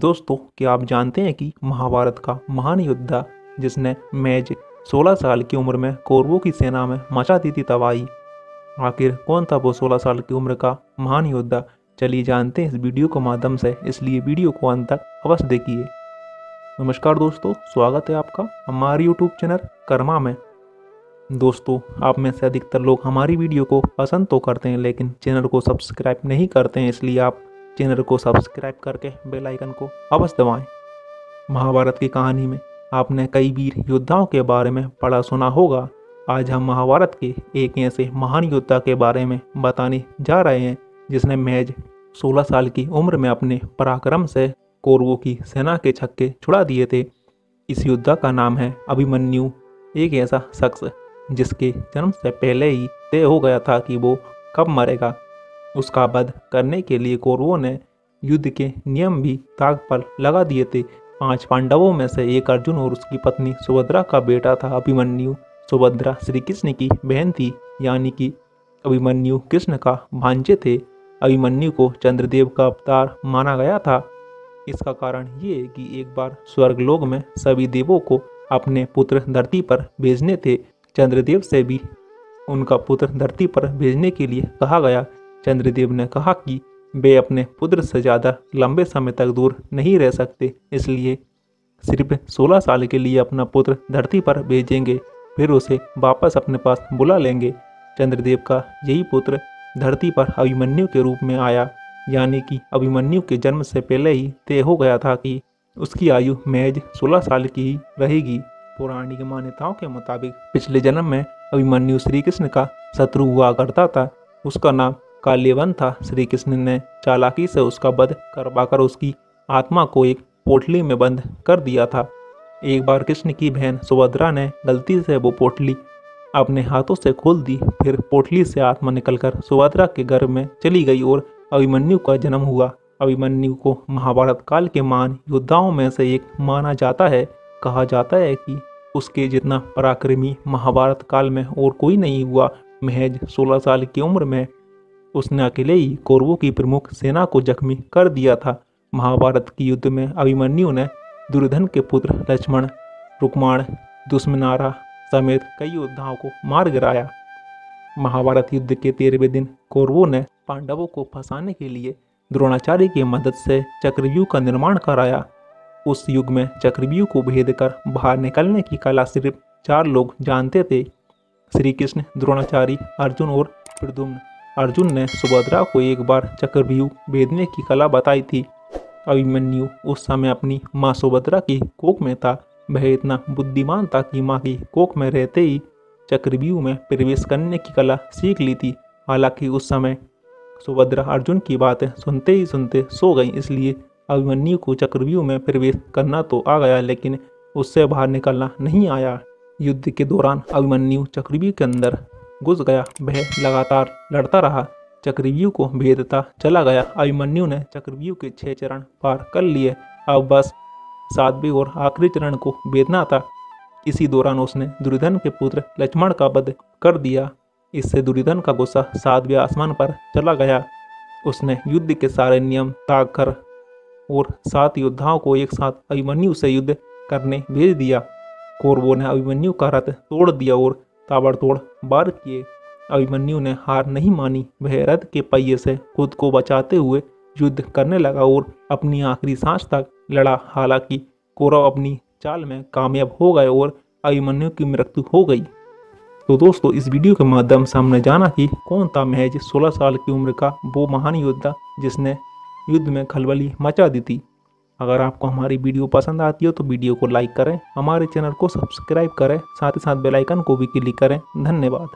दोस्तों, क्या आप जानते हैं कि महाभारत का महान योद्धा जिसने महज 16 साल की उम्र में कौरवों की सेना में मचा दी थी तबाही, आखिर कौन था वो 16 साल की उम्र का महान योद्धा? चलिए जानते हैं इस वीडियो के माध्यम से, इसलिए वीडियो को अंत तक अवश्य देखिए। नमस्कार दोस्तों, स्वागत है आपका हमारे यूट्यूब चैनल कर्मा में। दोस्तों, आप में से अधिकतर लोग हमारी वीडियो को पसंद तो करते हैं लेकिन चैनल को सब्सक्राइब नहीं करते हैं, इसलिए आप चैनल को सब्सक्राइब करके बेल आइकन को अवश्य दबाएं। महाभारत की कहानी में आपने कई वीर योद्धाओं के बारे में पढ़ा सुना होगा। आज हम महाभारत के एक ऐसे महान योद्धा के बारे में बताने जा रहे हैं जिसने महज 16 साल की उम्र में अपने पराक्रम से कौरवों की सेना के छक्के छुड़ा दिए थे। इस योद्धा का नाम है अभिमन्यु, एक ऐसा शख्स जिसके जन्म से पहले ही तय हो गया था कि वो कब मरेगा। उसका वध करने के लिए कौरवों ने युद्ध के नियम भी ताक पर लगा दिए थे। 5 पांडवों में से एक अर्जुन और उसकी पत्नी सुभद्रा का बेटा था अभिमन्यु। सुभद्रा श्री कृष्ण की बहन थी, यानी कि अभिमन्यु कृष्ण का भांजे थे। अभिमन्यु को चंद्रदेव का अवतार माना गया था। इसका कारण ये है कि एक बार स्वर्गलोक में सभी देवों को अपने पुत्र धरती पर भेजने थे। चंद्रदेव से भी उनका पुत्र धरती पर भेजने के लिए कहा गया। चंद्रदेव ने कहा कि वे अपने पुत्र से ज़्यादा लंबे समय तक दूर नहीं रह सकते, इसलिए सिर्फ 16 साल के लिए अपना पुत्र धरती पर भेजेंगे, फिर उसे वापस अपने पास बुला लेंगे। चंद्रदेव का यही पुत्र धरती पर अभिमन्यु के रूप में आया, यानी कि अभिमन्यु के जन्म से पहले ही तय हो गया था कि उसकी आयु महज 16 साल की ही रहेगी। पौराणिक मान्यताओं के मुताबिक पिछले जन्म में अभिमन्यु श्री कृष्ण का शत्रु हुआ करता था। उसका नाम काल्यवन था। श्री कृष्ण ने चालाकी से उसका वध करवाकर उसकी आत्मा को एक पोटली में बंद कर दिया था। एक बार कृष्ण की बहन सुभद्रा ने गलती से वो पोटली अपने हाथों से खोल दी, फिर पोटली से आत्मा निकलकर सुभद्रा के गर्भ में चली गई और अभिमन्यु का जन्म हुआ। अभिमन्यु को महाभारत काल के महान योद्धाओं में से एक माना जाता है। कहा जाता है कि उसके जितना पराक्रमी महाभारत काल में और कोई नहीं हुआ। महज 16 साल की उम्र में उसने अकेले ही कौरवों की प्रमुख सेना को जख्मी कर दिया था। महाभारत की युद्ध में अभिमन्यु ने दुर्योधन के पुत्र लक्ष्मण, रुक्माण, दुश्मनारा समेत कई योद्धाओं को मार गिराया। महाभारत युद्ध के 13वें दिन कौरवों ने पांडवों को फंसाने के लिए द्रोणाचार्य की मदद से चक्रव्यूह का निर्माण कराया। उस युग में चक्रव्यूह को भेद कर बाहर निकलने की कला सिर्फ 4 लोग जानते थे, श्री कृष्ण, द्रोणाचार्य, अर्जुन और प्रद्युम्न। अर्जुन ने सुभद्रा को एक बार चक्रव्यूह भेदने की कला बताई थी। अभिमन्यु उस समय अपनी माँ सुभद्रा की कोख में था। वह इतना बुद्धिमान था कि माँ की कोख में रहते ही चक्रव्यूह में प्रवेश करने की कला सीख ली थी। हालांकि उस समय सुभद्रा अर्जुन की बातें सुनते ही सुनते सो गई, इसलिए अभिमन्यु को चक्रव्यूह में प्रवेश करना तो आ गया लेकिन उससे बाहर निकलना नहीं आया। युद्ध के दौरान अभिमन्यु चक्रव्यूह के अंदर घुस गया। वह लगातार लड़ता रहा, चक्रव्यूह को भेदता चला गया। अभिमन्यु ने चक्रव्यूह के 6 चरण पार कर लिए। अब बस 7वें और आखिरी चरण को भेदना था। इसी दौरान उसने दुर्योधन के पुत्र लक्ष्मण का वध कर दिया। इससे दुर्योधन का गुस्सा 7वें आसमान पर चला गया। उसने युद्ध के सारे नियम त्याग कर और 7 योद्धाओं को एक साथ अभिमन्यु से युद्ध करने भेज दिया। कौरवों ने अभिमन्यु का रथ तोड़ दिया और ताबड़तोड़ वार किए। अभिमन्यु ने हार नहीं मानी। वह रथ के पहिए से खुद को बचाते हुए युद्ध करने लगा और अपनी आखिरी सांस तक लड़ा। हालांकि कौरव अपनी चाल में कामयाब हो गए और अभिमन्यु की मृत्यु हो गई। तो दोस्तों, इस वीडियो के माध्यम से हमने जाना कि कौन था महज 16 साल की उम्र का वो महान योद्धा जिसने युद्ध में खलबली मचा दी थी। अगर आपको हमारी वीडियो पसंद आती हो तो वीडियो को लाइक करें, हमारे चैनल को सब्सक्राइब करें, साथ ही साथ बेल आइकन को भी क्लिक करें। धन्यवाद।